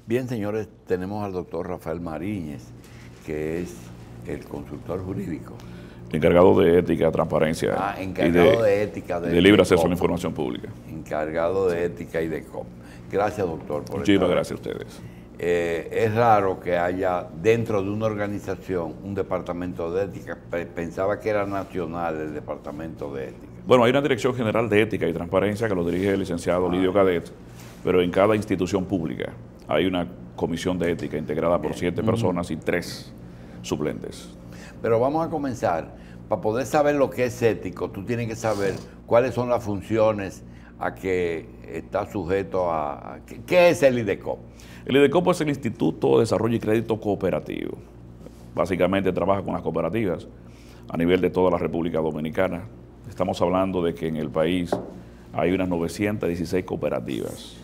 Bien, señores, tenemos al doctor Rafael Mariñez, que es el consultor jurídico. Encargado de ética, transparencia encargado de ética de libre acceso a la información pública. Encargado de ética y de COP. Gracias, doctor, por Muchísimas gracias a ustedes. Es raro que haya dentro de una organización un departamento de ética. Pensaba que era nacional el departamento de ética. Bueno, hay una Dirección General de Ética y Transparencia que lo dirige el licenciado Lidio Cadet, pero en cada institución pública hay una comisión de ética integrada por 7 personas y 3 suplentes. Pero vamos a comenzar. Para poder saber lo que es ético, tú tienes que saber cuáles son las funciones a que está sujeto a... ¿Qué es el IDECOP? El IDECOP es el Instituto de Desarrollo y Crédito Cooperativo. Básicamente trabaja con las cooperativas a nivel de toda la República Dominicana. Estamos hablando de que en el país hay unas 916 cooperativas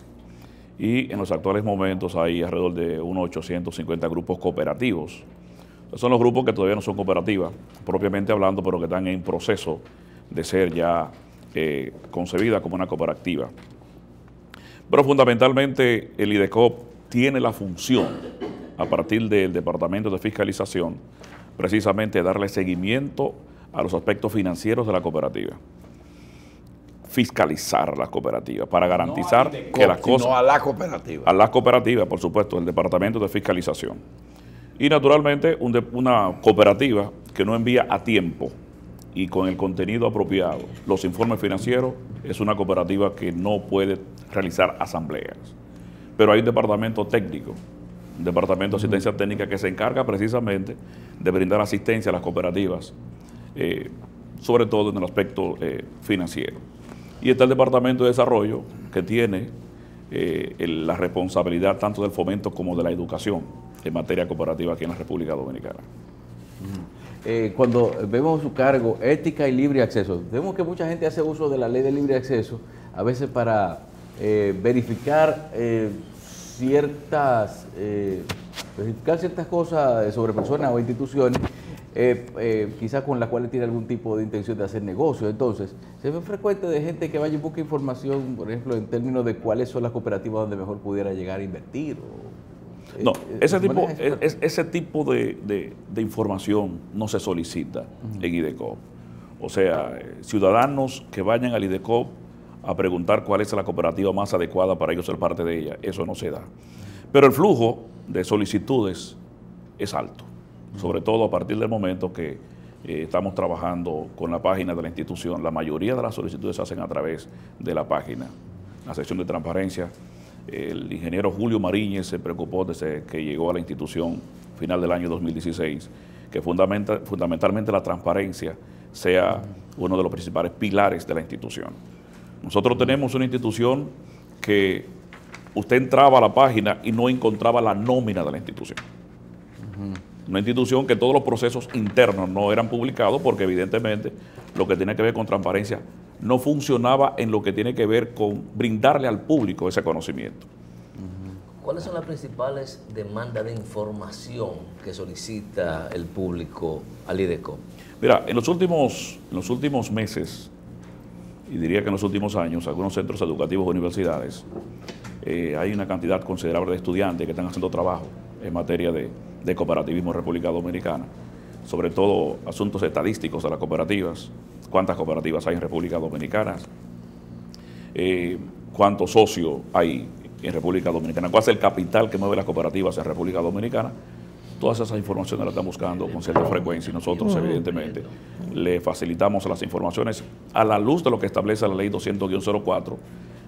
y en los actuales momentos hay alrededor de unos 850 grupos cooperativos. Son los grupos que todavía no son cooperativas, propiamente hablando, pero que están en proceso de ser ya concebida como una cooperativa. Pero fundamentalmente el IDECOP tiene la función, a partir del Departamento de Fiscalización, precisamente darle seguimiento a los aspectos financieros de la cooperativa. Fiscalizar las cooperativas para garantizar que las cosas... No a la cooperativa. A la cooperativa, por supuesto, el Departamento de Fiscalización. Y naturalmente una cooperativa que no envía a tiempo y con el contenido apropiado los informes financieros es una cooperativa que no puede realizar asambleas. Pero hay un departamento técnico, un departamento de asistencia técnica que se encarga precisamente de brindar asistencia a las cooperativas, sobre todo en el aspecto financiero. Y está el departamento de desarrollo que tiene la responsabilidad tanto del fomento como de la educación en materia cooperativa aquí en la República Dominicana. Cuando vemos su cargo, ética y libre acceso, vemos que mucha gente hace uso de la ley de libre acceso, a veces para verificar ciertas cosas sobre personas o instituciones, quizás con las cuales tiene algún tipo de intención de hacer negocio. Entonces, se ve frecuente de gente que vaya y busque información, por ejemplo, en términos de cuáles son las cooperativas donde mejor pudiera llegar a invertir. No, ese tipo de información no se solicita en IDECOP. O sea, ciudadanos que vayan al IDECOP a preguntar cuál es la cooperativa más adecuada para ellos ser parte de ella, eso no se da. Pero el flujo de solicitudes es alto, sobre todo a partir del momento que estamos trabajando con la página de la institución. La mayoría de las solicitudes se hacen a través de la página, la sección de transparencia. El ingeniero Julio Mariñez se preocupó desde que llegó a la institución final del año 2016, que fundamentalmente la transparencia sea uno de los principales pilares de la institución. Nosotros tenemos una institución que usted entraba a la página y no encontraba la nómina de la institución. Una institución que todos los procesos internos no eran publicados porque evidentemente lo que tiene que ver con transparencia no funcionaba en lo que tiene que ver con brindarle al público ese conocimiento. ¿Cuáles son las principales demandas de información que solicita el público al IDECOP? Mira, en los últimos meses, y diría que en los últimos años, algunos centros educativos o universidades, hay una cantidad considerable de estudiantes que están haciendo trabajo en materia de cooperativismo en República Dominicana, sobre todo asuntos estadísticos de las cooperativas, cuántas cooperativas hay en República Dominicana, cuántos socios hay en República Dominicana, cuál es el capital que mueve las cooperativas en República Dominicana. Todas esas informaciones las están buscando con cierta frecuencia y nosotros evidentemente le facilitamos las informaciones a la luz de lo que establece la ley 200-04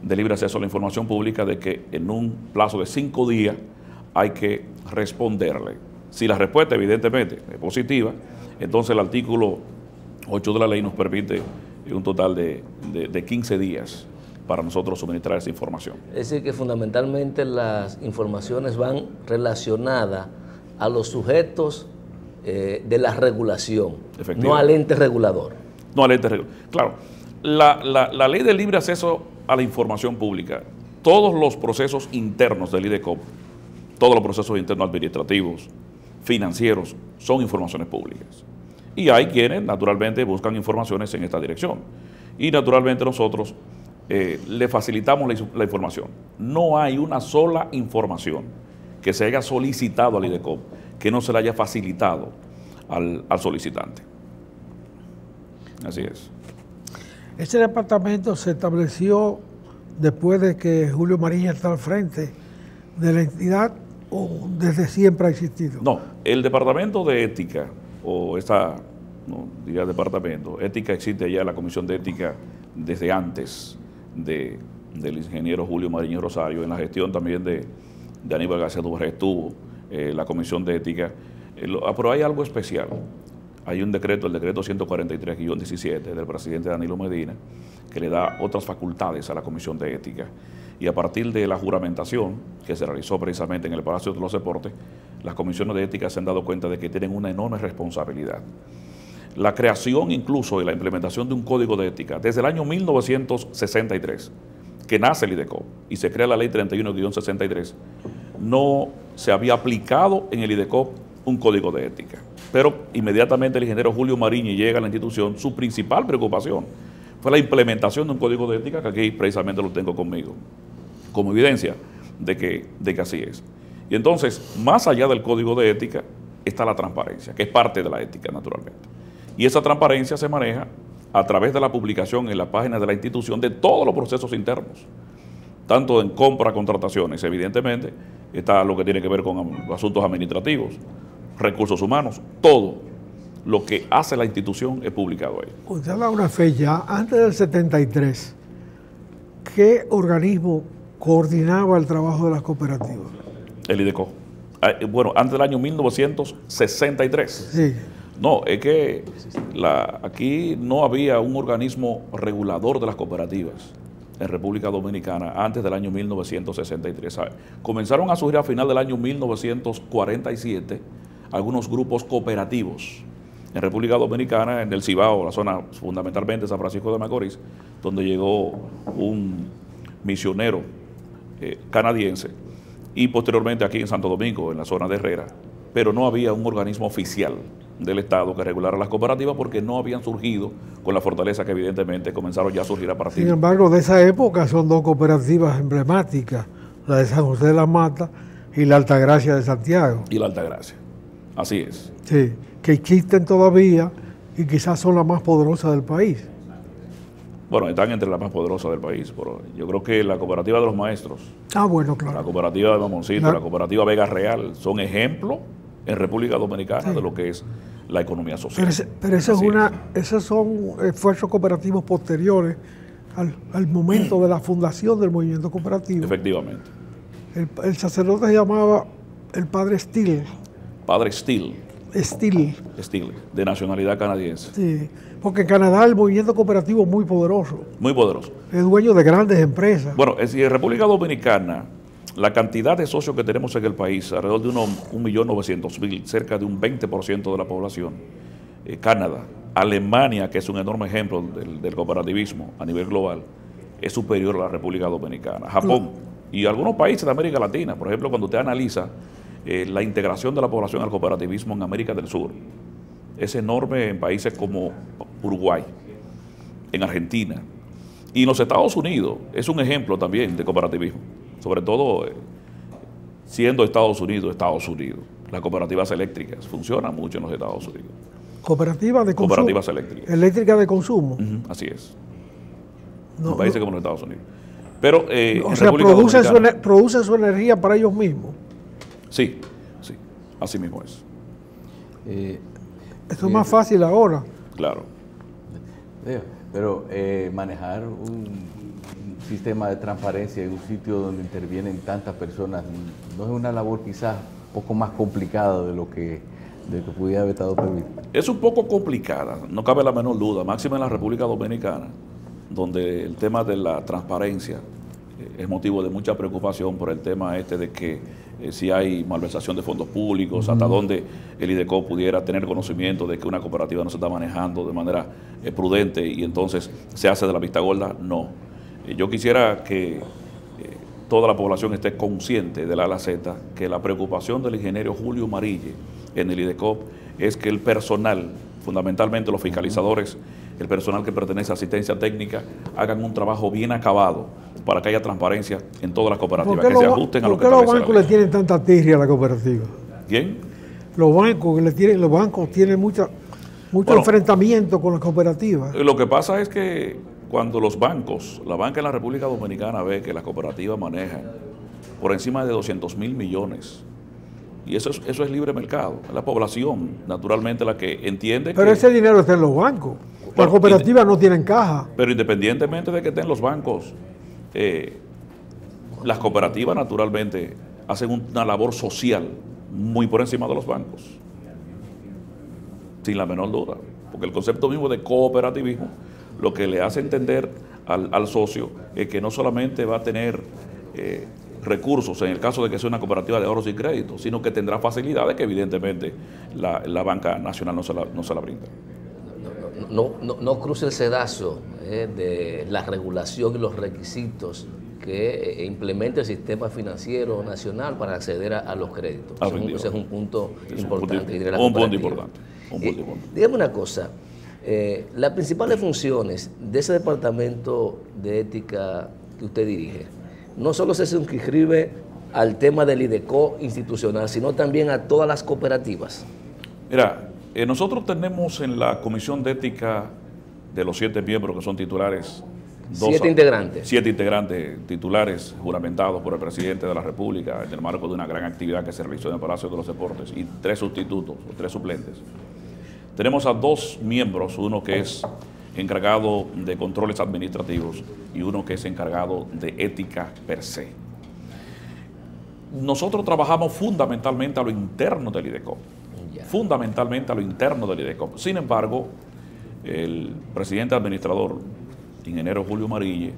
de libre acceso a la información pública, de que en un plazo de 5 días hay que responderle. Si la respuesta evidentemente es positiva, entonces el artículo 8 de la ley nos permite un total de 15 días para nosotros suministrar esa información. Es decir, que fundamentalmente las informaciones van relacionadas a los sujetos de la regulación, no al ente regulador. No al ente regulador. Claro, la ley de libre acceso a la información pública, todos los procesos internos del IDECOP, todos los procesos internos administrativos, financieros, son informaciones públicas. Y hay quienes, naturalmente, buscan informaciones en esta dirección. Y, naturalmente, nosotros le facilitamos la información. No hay una sola información que se haya solicitado al IDECOP, que no se le haya facilitado al solicitante. Así es. Ese departamento se estableció después de que Julio Mariña está al frente de la entidad, o desde siempre ha existido. No, el departamento de ética, o esta, no diría departamento, ética existe ya, la comisión de ética desde antes del ingeniero Julio Mariña Rosario, en la gestión también de Aníbal García Duvergé estuvo la comisión de ética, pero hay algo especial. Hay un decreto, el decreto 143-17 del presidente Danilo Medina, que le da otras facultades a la comisión de ética. Y a partir de la juramentación que se realizó precisamente en el Palacio de los Deportes, las comisiones de ética se han dado cuenta de que tienen una enorme responsabilidad. La creación incluso y la implementación de un código de ética, desde el año 1963, que nace el IDECOP y se crea la ley 31-63, no se había aplicado en el IDECOP un código de ética. Pero inmediatamente el ingeniero Julio Mariña llega a la institución, su principal preocupación fue la implementación de un código de ética, que aquí precisamente lo tengo conmigo, como evidencia de que así es. Y entonces, más allá del código de ética, está la transparencia, que es parte de la ética, naturalmente. Y esa transparencia se maneja a través de la publicación en la página de la institución de todos los procesos internos, tanto en compra, contrataciones, evidentemente, está lo que tiene que ver con asuntos administrativos, recursos humanos, todo lo que hace la institución es publicado ahí. Usted da una fecha, antes del 73, ¿qué organismo coordinaba el trabajo de las cooperativas? El IDECOP. Bueno, antes del año 1963. Sí. No, es que aquí no había un organismo regulador de las cooperativas en República Dominicana antes del año 1963. Comenzaron a surgir a final del año 1947 algunos grupos cooperativos en República Dominicana, en el Cibao, la zona fundamentalmente de San Francisco de Macorís, donde llegó un misionero canadiense, y posteriormente aquí en Santo Domingo, en la zona de Herrera, pero no había un organismo oficial del Estado que regulara las cooperativas porque no habían surgido con la fortaleza que evidentemente comenzaron ya a surgir a partir. Sin embargo, de esa época son dos cooperativas emblemáticas, la de San José de la Mata y la Altagracia de Santiago. Y la Altagracia, así es. Sí, que existen todavía y quizás son las más poderosas del país. Bueno, están entre las más poderosas del país, pero yo creo que la cooperativa de los maestros, bueno, claro, la cooperativa de Mamoncito, la cooperativa Vega Real, son ejemplos en República Dominicana de lo que es la economía social. Pero esos son esfuerzos cooperativos posteriores al momento de la fundación del movimiento cooperativo. Efectivamente. El sacerdote se llamaba el padre Steele. Padre Steele. Steele, de nacionalidad canadiense. Sí, porque en Canadá el movimiento cooperativo es muy poderoso. Muy poderoso. Es dueño de grandes empresas. Bueno, en República Dominicana, la cantidad de socios que tenemos en el país, alrededor de 1.900.000, cerca de un 20% de la población. Canadá, Alemania, que es un enorme ejemplo del cooperativismo a nivel global, es superior a la República Dominicana. Japón y algunos países de América Latina, por ejemplo, cuando usted analiza la integración de la población al cooperativismo en América del Sur, es enorme en países como Uruguay, en Argentina, y en los Estados Unidos es un ejemplo también de cooperativismo, sobre todo siendo Estados Unidos. Las cooperativas eléctricas funcionan mucho en los Estados Unidos. Cooperativas de consumo. Cooperativas eléctricas. Eléctricas de consumo. Así es. En países como los Estados Unidos. Pero, o sea, producen su energía para ellos mismos. Sí, así mismo es. Esto es más fácil ahora. Claro. Pero manejar un sistema de transparencia en un sitio donde intervienen tantas personas no es una labor quizás un poco más complicada de lo que pudiera haber estado previsto. Es un poco complicada, no cabe la menor duda, máxima en la República Dominicana, donde el tema de la transparencia es motivo de mucha preocupación por el tema de que si hay malversación de fondos públicos, hasta dónde el IDECOP pudiera tener conocimiento de que una cooperativa no se está manejando de manera prudente y entonces se hace de la vista gorda. No. Yo quisiera que toda la población esté consciente de la A a la Z, que la preocupación del ingeniero Julio Mariña en el IDECOP es que el personal, fundamentalmente los fiscalizadores, el personal que pertenece a asistencia técnica, hagan un trabajo bien acabado para que haya transparencia en todas las cooperativas, que se ajusten a lo que establece la ley. ¿Por qué los bancos le tienen tanta tirria a la cooperativa? ¿Quién? Los bancos tienen mucho enfrentamiento con las cooperativas. Lo que pasa es que cuando la banca en la República Dominicana ve que las cooperativas manejan por encima de 200.000 millones, y eso es libre mercado, es la población naturalmente la que entiende. Pero ese dinero está en los bancos. Las cooperativas no tienen caja. Pero independientemente de que estén los bancos, las cooperativas naturalmente hacen una labor social muy por encima de los bancos, sin la menor duda, porque el concepto mismo de cooperativismo lo que le hace entender al socio es que no solamente va a tener recursos en el caso de que sea una cooperativa de ahorros y créditos, sino que tendrá facilidades que evidentemente la banca nacional no se la brinda. No cruce el sedazo de la regulación y los requisitos que implementa el sistema financiero nacional para acceder a los créditos. Ese es un punto importante. Un punto importante. Dígame una cosa, las principales funciones de ese departamento de ética que usted dirige, no solo se circunscribe al tema del IDECO institucional, sino también a todas las cooperativas. Mira, nosotros tenemos en la Comisión de Ética de los 7 miembros que son titulares, 7 integrantes. 7 integrantes titulares juramentados por el presidente de la República en el marco de una gran actividad que se realizó en el Palacio de los Deportes, y 3 sustitutos o 3 suplentes. Tenemos a 2 miembros, uno que es encargado de controles administrativos y uno que es encargado de ética per se. Nosotros trabajamos fundamentalmente a lo interno del IDECOP. Fundamentalmente a lo interno del IDECOP. Sin embargo, el presidente administrador, ingeniero Julio Marille,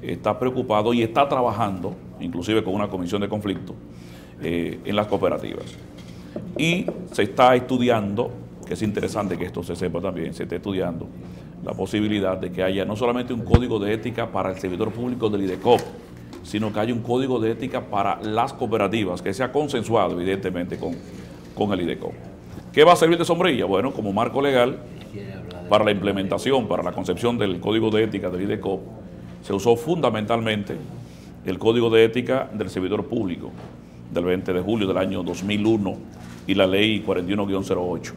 está preocupado y está trabajando, inclusive con una comisión de conflicto, en las cooperativas. Y se está estudiando, que es interesante que esto se sepa también, se está estudiando la posibilidad de que haya no solamente un código de ética para el servidor público del IDECOP, sino que haya un código de ética para las cooperativas, que sea consensuado evidentemente con el IDECOP. ¿Qué va a servir de sombrilla? Bueno, como marco legal para la implementación, para la concepción del código de ética del IDECOP, se usó fundamentalmente el código de ética del servidor público del 20 de julio del año 2001 y la ley 41-08.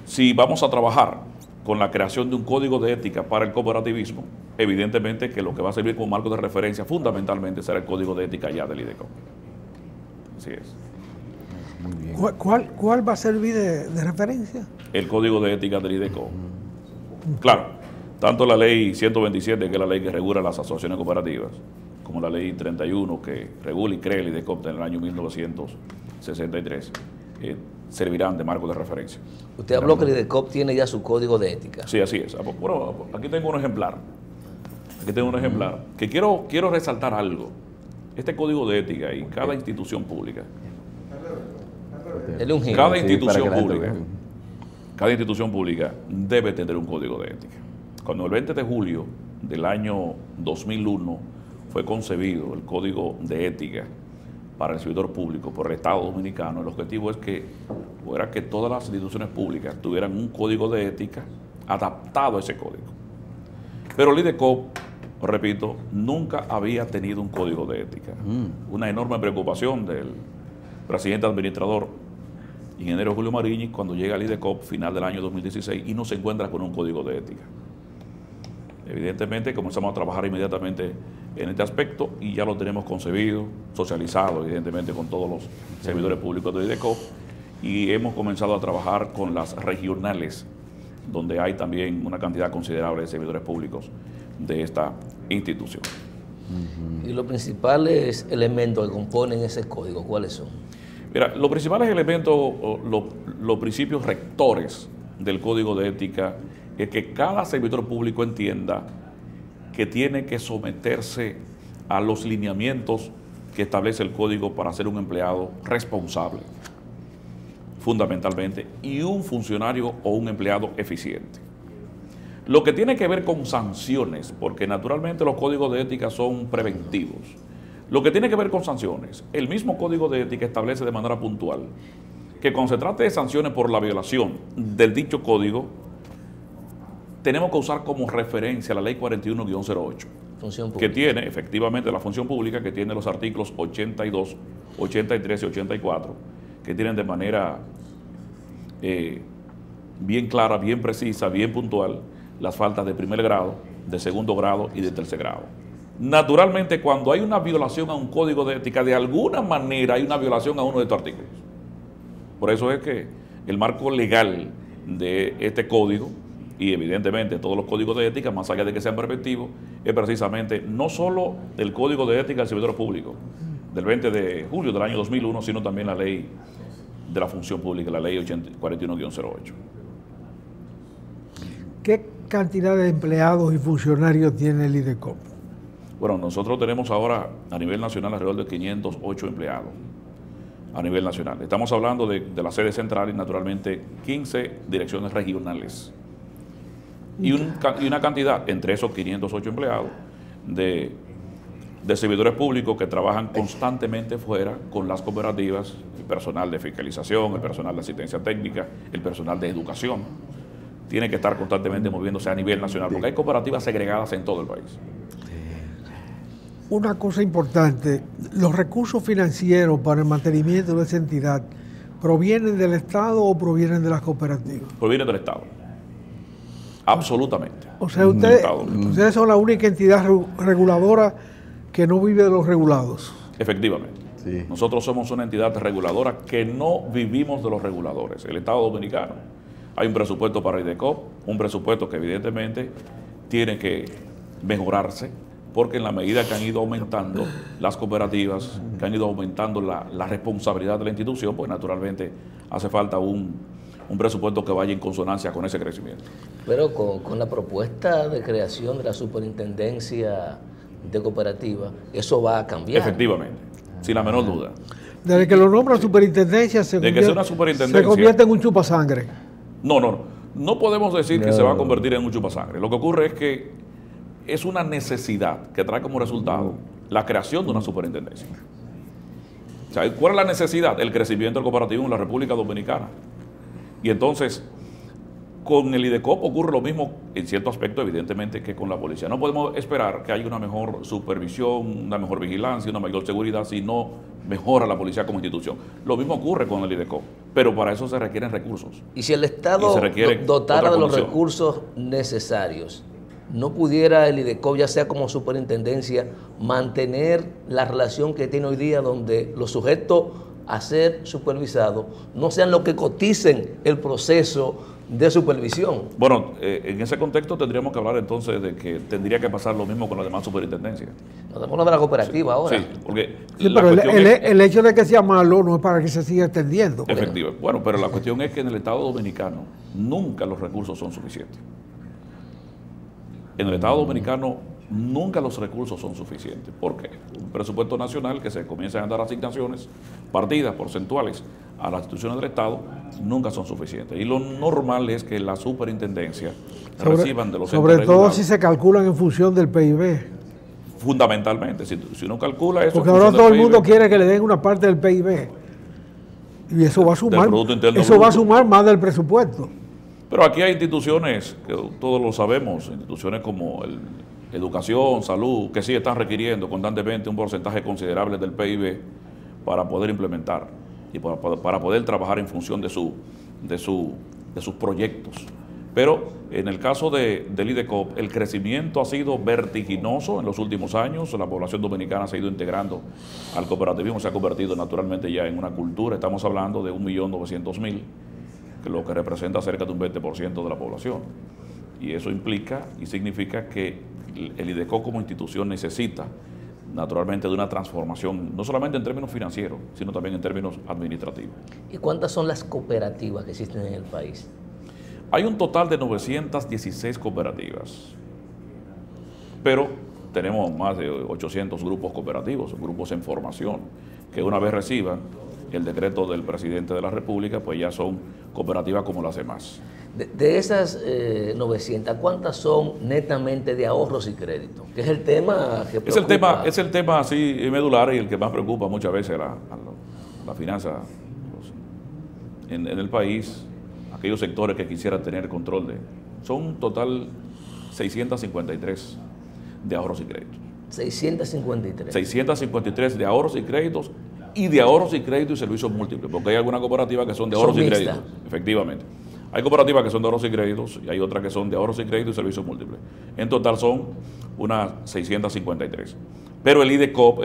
Si vamos a trabajar con la creación de un código de ética para el cooperativismo, evidentemente que lo que va a servir como marco de referencia fundamentalmente será el código de ética ya del IDECOP. Así es. Muy bien. ¿Cuál va a servir de referencia? El código de ética del IDECOP. Claro, tanto la ley 127, que es la ley que regula las asociaciones cooperativas, como la ley 31, que regula y crea el IDECOP en el año 1963, servirán de marco de referencia. Usted habló que el IDECOP tiene ya su código de ética. Sí, así es. Bueno, aquí tengo un ejemplar. Que quiero resaltar algo. Este código de ética y cada institución pública, cada institución pública debe tener un código de ética. Cuando el 20 de julio del año 2001 fue concebido el código de ética para el servidor público por el Estado Dominicano, el objetivo es que fuera que todas las instituciones públicas tuvieran un código de ética adaptado a ese código. Pero el IDECOP, repito, nunca había tenido un código de ética. Una enorme preocupación del presidente administrador, ingeniero Julio Marille, cuando llega al IDECOP final del año 2016 y no se encuentra con un código de ética. Evidentemente comenzamos a trabajar inmediatamente en este aspecto y ya lo tenemos concebido, socializado evidentemente con todos los servidores públicos del IDECOP, y hemos comenzado a trabajar con las regionales, donde hay también una cantidad considerable de servidores públicos de esta institución. ¿Y los principales elementos que componen ese código, cuáles son? Mira, los principales elementos, los principios rectores del código de ética es que cada servidor público entienda que tiene que someterse a los lineamientos que establece el código para ser un empleado responsable, fundamentalmente, y un funcionario o un empleado eficiente. Lo que tiene que ver con sanciones, porque naturalmente los códigos de ética son preventivos. Lo que tiene que ver con sanciones, el mismo código de ética establece de manera puntual que cuando se trate de sanciones por la violación del dicho código, tenemos que usar como referencia la ley 41-08. Función pública. Que tiene efectivamente la función pública, que tiene los artículos 82, 83 y 84, que tienen de manera bien clara, bien precisa, bien puntual, las faltas de primer grado, de segundo grado y de tercer grado. Naturalmente, cuando hay una violación a un código de ética, de alguna manera hay una violación a uno de estos artículos. Por eso es que el marco legal de este código, y evidentemente todos los códigos de ética, más allá de que sean preventivos, es precisamente no solo el Código de Ética del Servidor Público del 20 de julio del año 2001, sino también la ley de la función pública, la ley 41-08. ¿Qué cantidad de empleados y funcionarios tiene el IDECOP? Bueno, nosotros tenemos ahora a nivel nacional alrededor de 508 empleados a nivel nacional. Estamos hablando de la sede central y naturalmente 15 direcciones regionales. Y una cantidad entre esos 508 empleados de servidores públicos que trabajan constantemente fuera con las cooperativas, el personal de fiscalización, el personal de asistencia técnica, el personal de educación. Tiene que estar constantemente moviéndose a nivel nacional, porque hay cooperativas segregadas en todo el país. Una cosa importante, los recursos financieros para el mantenimiento de esa entidad, ¿provienen del Estado o provienen de las cooperativas? Provienen del Estado. Absolutamente. O sea, ustedes son la única entidad reguladora que no vive de los regulados. Efectivamente. Sí. Nosotros somos una entidad reguladora que no vivimos de los reguladores. El Estado Dominicano, hay un presupuesto para IDECOP, un presupuesto que evidentemente tiene que mejorarse, porque en la medida que han ido aumentando las cooperativas, que han ido aumentando la responsabilidad de la institución, pues naturalmente hace falta un presupuesto que vaya en consonancia con ese crecimiento. Pero con la propuesta de creación de la superintendencia de cooperativa, eso va a cambiar. Efectivamente, sin la menor duda. Desde que lo nombra superintendencia, se convierte en un chupasangre. No podemos decir que se va a convertir en un chupasangre. Lo que ocurre es que es una necesidad que trae como resultado la creación de una superintendencia. O sea, ¿cuál es la necesidad? El crecimiento del cooperativismo en la República Dominicana. Y entonces, con el IDECOP ocurre lo mismo en cierto aspecto, evidentemente, que con la policía. No podemos esperar que haya una mejor supervisión, una mejor vigilancia, una mayor seguridad si no mejora la policía como institución. Lo mismo ocurre con el IDECOP, pero para eso se requieren recursos. Y si el Estado dotara de los recursos necesarios, ¿no pudiera el IDECOP, ya sea como superintendencia, mantener la relación que tiene hoy día, donde los sujetos a ser supervisados no sean los que coticen el proceso de supervisión? Bueno, en ese contexto tendríamos que hablar entonces de que tendría que pasar lo mismo con las demás superintendencias. Nos estamos hablando de la cooperativa ahora. Sí, porque pero el hecho de que sea malo no es para que se siga extendiendo. Efectivamente. Bueno, pero la cuestión es que en el Estado Dominicano nunca los recursos son suficientes. En el Estado Dominicano nunca los recursos son suficientes. ¿Por qué? Un presupuesto nacional que se comienzan a dar asignaciones, partidas porcentuales a las instituciones del Estado, nunca son suficientes. Y lo normal es que la superintendencia reciban de los entes sobre todo regulados, si se calculan en función del PIB. Fundamentalmente, si uno calcula eso. Porque ahora todo el mundo quiere que le den una parte del PIB. Y eso va a sumar más del presupuesto. Pero aquí hay instituciones, que todos lo sabemos, instituciones como educación, salud, que sí están requiriendo constantemente un porcentaje considerable del PIB para poder implementar y para poder trabajar en función de sus proyectos. Pero en el caso del IDECOP, el crecimiento ha sido vertiginoso en los últimos años. La población dominicana se ha ido integrando al cooperativismo, se ha convertido naturalmente ya en una cultura. Estamos hablando de 1.900.000, que lo que representa cerca de un 20% de la población. Y eso implica y significa que el IDECOP como institución necesita naturalmente de una transformación, no solamente en términos financieros, sino también en términos administrativos. ¿Y cuántas son las cooperativas que existen en el país? Hay un total de 916 cooperativas, pero tenemos más de 800 grupos cooperativos, grupos en formación, que una vez reciban el decreto del presidente de la República, pues ya son cooperativas como las demás. De esas 900, ¿cuántas son netamente de ahorros y créditos? Que es el tema que preocupa. Es el tema así medular y el que más preocupa muchas veces a la finanza en el país, aquellos sectores que quisieran tener control de. Son un total 653. de ahorros y créditos. 653. 653 de ahorros y créditos y de ahorros y créditos y servicios múltiples, porque hay algunas cooperativas que son de ahorros y créditos, efectivamente. Hay cooperativas que son de ahorros y créditos y hay otras que son de ahorros y créditos y servicios múltiples. En total son unas 653. Pero el IDECOP,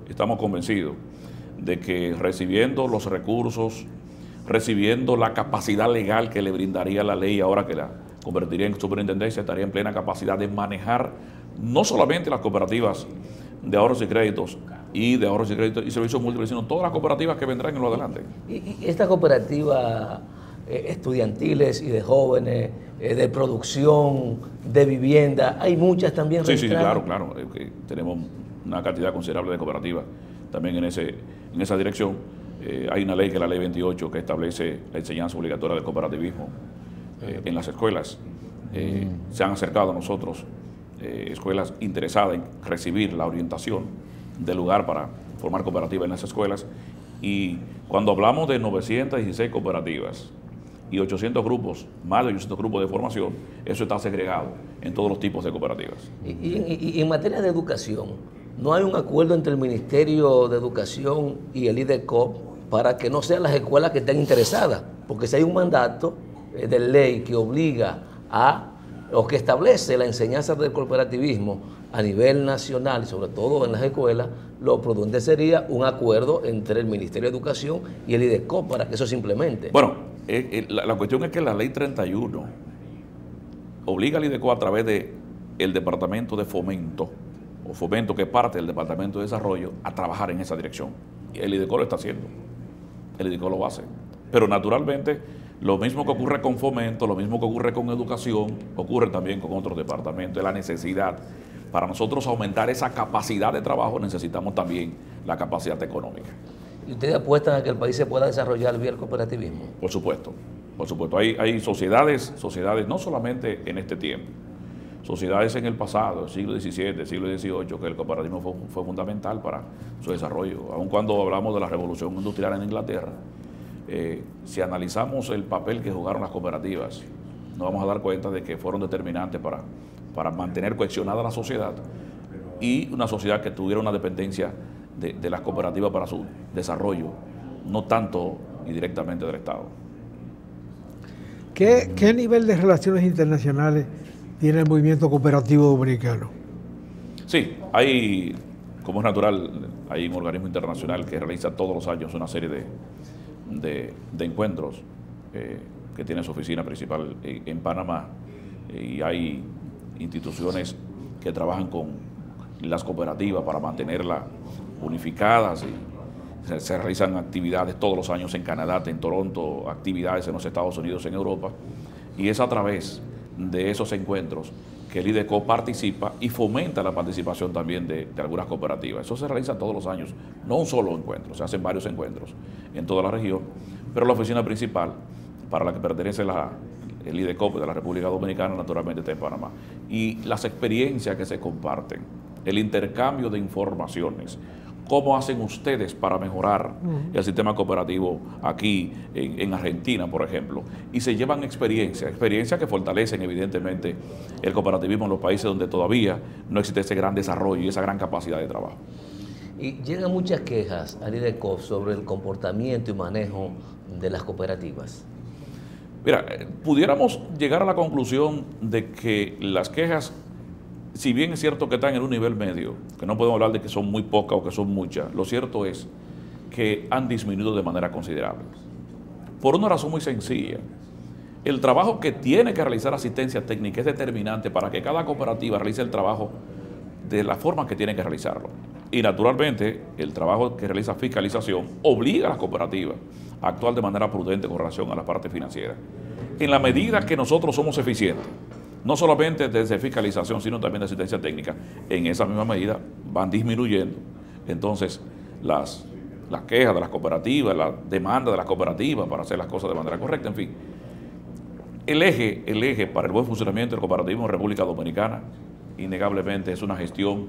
estamos convencidos de que recibiendo los recursos, recibiendo la capacidad legal que le brindaría la ley ahora que la convertiría en superintendencia, estaría en plena capacidad de manejar no solamente las cooperativas de ahorros y créditos y servicios múltiples, sino todas las cooperativas que vendrán en lo adelante. Y estas cooperativas estudiantiles y de jóvenes, de producción, de vivienda, hay muchas también registradas. Sí, claro. Tenemos una cantidad considerable de cooperativas también en esa dirección. Hay una ley que es la ley 28 que establece la enseñanza obligatoria del cooperativismo en las escuelas. Se han acercado a nosotros escuelas interesadas en recibir la orientación del lugar para formar cooperativas en las escuelas. Y cuando hablamos de 916 cooperativas y 800 grupos, más de 800 grupos de formación, eso está segregado en todos los tipos de cooperativas. Y en materia de educación, ¿no hay un acuerdo entre el Ministerio de Educación y el IDECOP para que no sean las escuelas que estén interesadas? Porque si hay un mandato de ley que obliga o que establece la enseñanza del cooperativismo a nivel nacional y sobre todo en las escuelas, lo prudente sería un acuerdo entre el Ministerio de Educación y el IDECOP para que eso se implemente. Bueno, la cuestión es que la ley 31 obliga al IDECOP a través del Departamento de Fomento, o Fomento que es parte del Departamento de Desarrollo, a trabajar en esa dirección. Y el IDECOP lo está haciendo, el IDECOP lo va a hacer. Pero naturalmente, lo mismo que ocurre con Fomento, lo mismo que ocurre con Educación, ocurre también con otros departamentos. Es la necesidad. Para nosotros aumentar esa capacidad de trabajo, necesitamos también la capacidad económica. ¿Y ustedes apuestan a que el país se pueda desarrollar vía el cooperativismo? Por supuesto. Hay sociedades no solamente en este tiempo, sociedades en el pasado, siglo XVII, siglo XVIII, que el cooperativismo fue fundamental para su desarrollo. Aun cuando hablamos de la revolución industrial en Inglaterra, si analizamos el papel que jugaron las cooperativas, nos vamos a dar cuenta de que fueron determinantes para mantener cohesionada la sociedad y una sociedad que tuviera una dependencia de las cooperativas para su desarrollo, no tanto y directamente del Estado. ¿Qué nivel de relaciones internacionales tiene el movimiento cooperativo dominicano? Sí, hay, como es natural, hay un organismo internacional que realiza todos los años una serie de encuentros que tiene su oficina principal en Panamá, y hay instituciones que trabajan con las cooperativas para mantenerlas unificadas, y se realizan actividades todos los años en Canadá, en Toronto, actividades en los Estados Unidos, en Europa, y es a través de esos encuentros que el IDECOP participa y fomenta la participación también de algunas cooperativas. Eso se realiza todos los años, no un solo encuentro, se hacen varios encuentros en toda la región, pero la oficina principal para la que pertenece el IDECOP de la República Dominicana naturalmente está en Panamá. Y las experiencias que se comparten, el intercambio de informaciones, ¿cómo hacen ustedes para mejorar el sistema cooperativo aquí en Argentina, por ejemplo? Y se llevan experiencias que fortalecen evidentemente el cooperativismo en los países donde todavía no existe ese gran desarrollo y esa gran capacidad de trabajo. Y llegan muchas quejas al IDECOP sobre el comportamiento y manejo de las cooperativas. Mira, pudiéramos llegar a la conclusión de que las quejas, si bien es cierto que están en un nivel medio, que no podemos hablar de que son muy pocas o que son muchas, lo cierto es que han disminuido de manera considerable. Por una razón muy sencilla. El trabajo que tiene que realizar asistencia técnica es determinante para que cada cooperativa realice el trabajo de la forma que tiene que realizarlo. Y naturalmente, el trabajo que realiza fiscalización obliga a las cooperativas a actuar de manera prudente con relación a la parte financiera. En la medida que nosotros somos eficientes, no solamente desde fiscalización, sino también de asistencia técnica, en esa misma medida van disminuyendo entonces las quejas de las cooperativas, la demanda de las cooperativas para hacer las cosas de manera correcta, en fin. El eje para el buen funcionamiento del cooperativismo en República Dominicana, innegablemente, es una gestión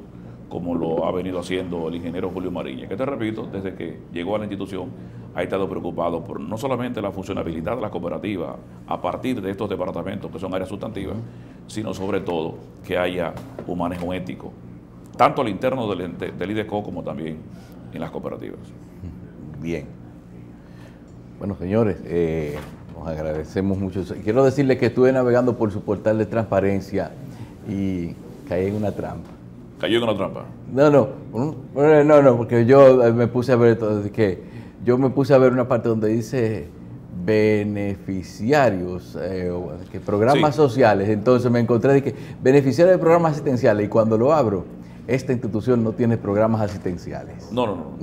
como lo ha venido haciendo el ingeniero Julio Mariñez, que te repito, desde que llegó a la institución ha estado preocupado por no solamente la funcionabilidad de la cooperativa a partir de estos departamentos que son áreas sustantivas, sino sobre todo que haya un manejo ético, tanto al interno del IDECO como también en las cooperativas. Bien. Bueno, señores, nos agradecemos mucho. Quiero decirles que estuve navegando por su portal de transparencia y caí en una trampa. ¿Cayó en una trampa? No, porque yo me puse a ver una parte donde dice beneficiarios, que programas sociales. Entonces me encontré de que beneficiarios de programas asistenciales, y cuando lo abro, esta institución no tiene programas asistenciales. No.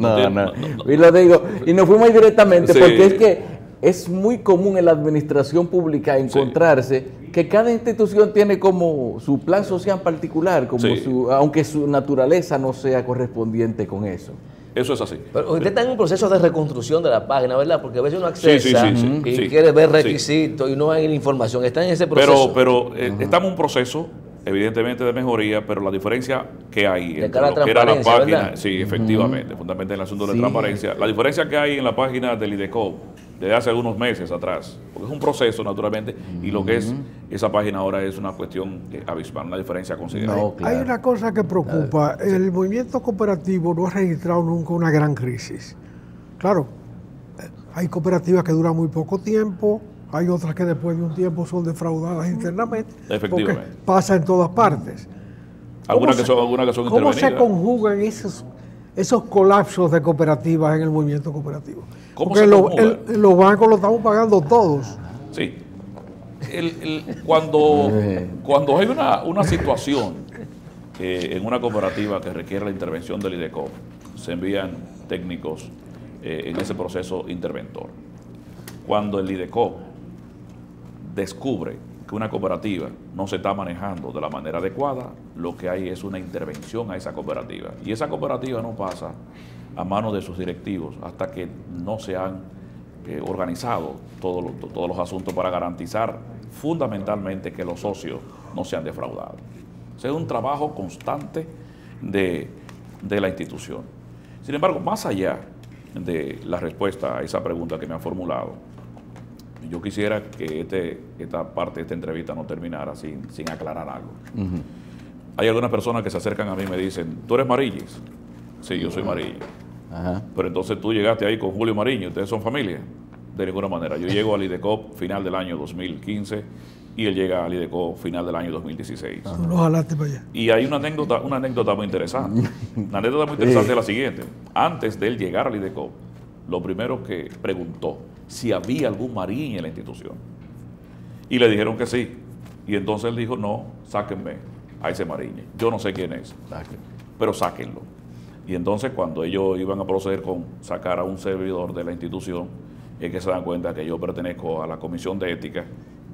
Y lo digo, y nos fuimos directamente, sí, porque es que es muy común en la administración pública encontrarse que cada institución tiene como su plan social particular, como aunque su naturaleza no sea correspondiente con eso. Eso es así. Pero usted está en un proceso de reconstrucción de la página, ¿verdad? Porque a veces uno accesa y quiere ver requisitos y no hay la información. Está en ese proceso. Pero estamos en un proceso, evidentemente, de mejoría, pero la diferencia que hay de entre lo que era la página, ¿verdad? Sí, efectivamente, fundamentalmente en el asunto de transparencia, la diferencia que hay en la página del IDECO desde hace algunos meses atrás, porque es un proceso naturalmente, y lo que es esa página ahora es una cuestión abismal, una diferencia considerable. No, claro. Hay una cosa que preocupa, el movimiento cooperativo no ha registrado nunca una gran crisis. Claro, hay cooperativas que duran muy poco tiempo, hay otras que después de un tiempo son defraudadas internamente, efectivamente, porque pasa en todas partes. Algunas que son ¿Cómo se conjugan esos colapsos de cooperativas en el movimiento cooperativo? Porque los bancos lo estamos pagando todos. Sí. Cuando hay una situación en una cooperativa que requiere la intervención del IDECO, se envían técnicos en ese proceso interventor. Cuando el IDECO descubre que una cooperativa no se está manejando de la manera adecuada, lo que hay es una intervención a esa cooperativa. Y esa cooperativa no pasa a manos de sus directivos hasta que no se han organizado todos los asuntos para garantizar fundamentalmente que los socios no sean defraudados. Es un trabajo constante de la institución. Sin embargo, más allá de la respuesta a esa pregunta que me han formulado, yo quisiera que esta parte de esta entrevista no terminara sin aclarar algo. Hay algunas personas que se acercan a mí y me dicen, ¿tú eres Mariñez? Sí, yo soy Mariñez. Pero entonces tú llegaste ahí con Julio Mariñez, ¿ustedes son familia? De ninguna manera. Yo llego al IDECO final del año 2015 y él llega al IDECO final del año 2016. Tú lo jalaste para allá. Y hay una anécdota muy interesante. La anécdota muy interesante es la siguiente. Antes de él llegar al IDECO, lo primero que preguntó si había algún Mariñez en la institución. Y le dijeron que sí. Y entonces él dijo, no, sáquenme a ese Mariñez. Yo no sé quién es, pero sáquenlo. Y entonces cuando ellos iban a proceder con sacar a un servidor de la institución, es que se dan cuenta que yo pertenezco a la Comisión de Ética,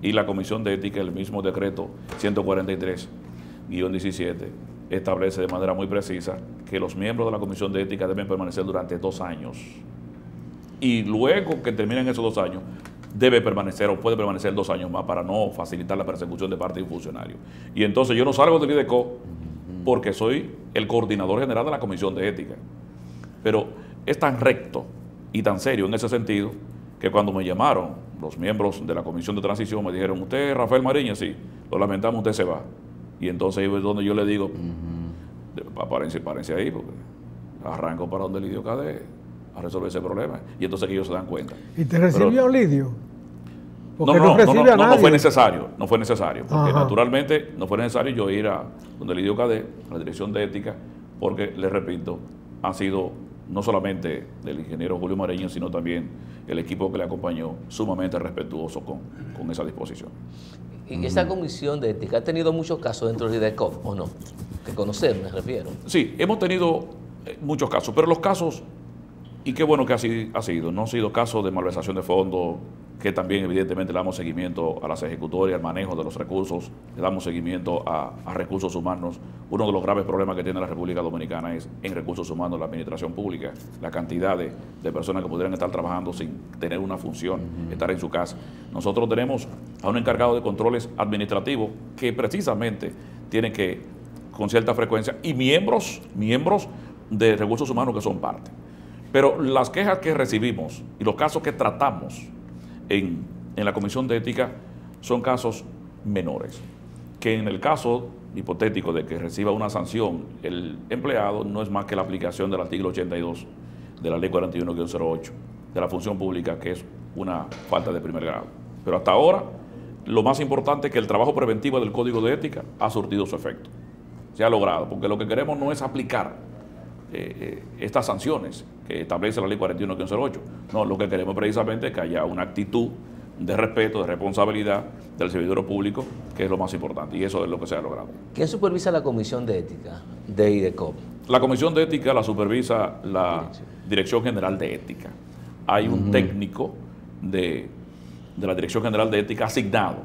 y la Comisión de Ética, el mismo decreto 143-17, establece de manera muy precisa que los miembros de la Comisión de Ética deben permanecer durante 2 años. Y luego que terminen esos 2 años, debe permanecer o puede permanecer 2 años más para no facilitar la persecución de parte de un funcionario. Y entonces yo no salgo del IDECO porque soy el coordinador general de la Comisión de Ética. Pero es tan recto y tan serio en ese sentido que cuando me llamaron los miembros de la Comisión de Transición me dijeron, ¿usted es Rafael Mariñez? Sí, lo lamentamos, usted se va. Y entonces ahí es donde yo le digo, párense ahí porque arranco para donde Lidio Cadet a resolver ese problema. Y entonces que ellos se dan cuenta. ¿Y te recibió Lidio? No fue necesario, porque naturalmente no fue necesario yo ir a donde Lidio Cadet, a la Dirección de Ética, porque, les repito, han sido no solamente del ingeniero Julio Mariñez, sino también el equipo que le acompañó, sumamente respetuoso con esa disposición. ¿Y esa comisión de ética ha tenido muchos casos dentro del IDECO o no? Que conocer, me refiero. Sí, hemos tenido muchos casos, pero los casos, y qué bueno que así ha sido, no han sido casos de malversación de fondos, que también evidentemente le damos seguimiento a las ejecutorias, al manejo de los recursos, le damos seguimiento a recursos humanos. Uno de los graves problemas que tiene la República Dominicana es en recursos humanos la administración pública, la cantidad de personas que pudieran estar trabajando sin tener una función, estar en su casa. Nosotros tenemos a un encargado de controles administrativos que precisamente tiene que con cierta frecuencia y miembros de recursos humanos que son parte. Pero las quejas que recibimos y los casos que tratamos en la Comisión de Ética son casos menores, que en el caso hipotético de que reciba una sanción el empleado no es más que la aplicación del artículo 82 de la Ley 41-08 de la función pública, que es una falta de primer grado. Pero hasta ahora, lo más importante es que el trabajo preventivo del Código de Ética ha surtido su efecto. Se ha logrado, porque lo que queremos no es aplicar estas sanciones que establece la Ley 41-08. No, lo que queremos precisamente es que haya una actitud de respeto, de responsabilidad del servidor público, que es lo más importante, y eso es lo que se ha logrado. ¿Quién supervisa la Comisión de Ética de IDECOP? La Comisión de Ética la supervisa la Dirección General de Ética. Hay un técnico de la Dirección General de Ética asignado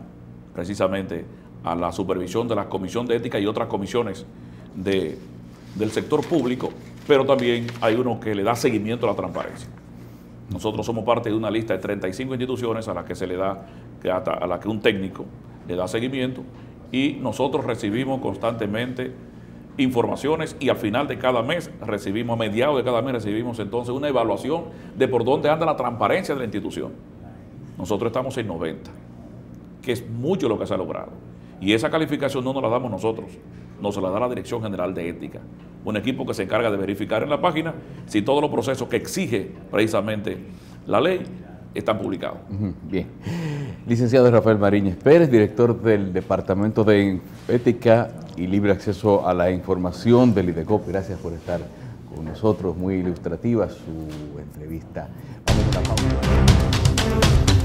precisamente a la supervisión de la Comisión de Ética y otras comisiones del sector público, pero también hay uno que le da seguimiento a la transparencia. Nosotros somos parte de una lista de 35 instituciones a las que se le da, a la que un técnico le da seguimiento, y nosotros recibimos constantemente informaciones y al final de cada mes recibimos, a mediados de cada mes recibimos entonces una evaluación de por dónde anda la transparencia de la institución. Nosotros estamos en 90, que es mucho lo que se ha logrado. Y esa calificación no nos la damos nosotros, nos la da la Dirección General de Ética, un equipo que se encarga de verificar en la página si todos los procesos que exige precisamente la ley están publicados. Bien. Licenciado Rafael Mariñez Pérez, director del Departamento de Ética y Libre Acceso a la Información del IDECOP. Gracias por estar con nosotros. Muy ilustrativa su entrevista. Vamos a una pausa.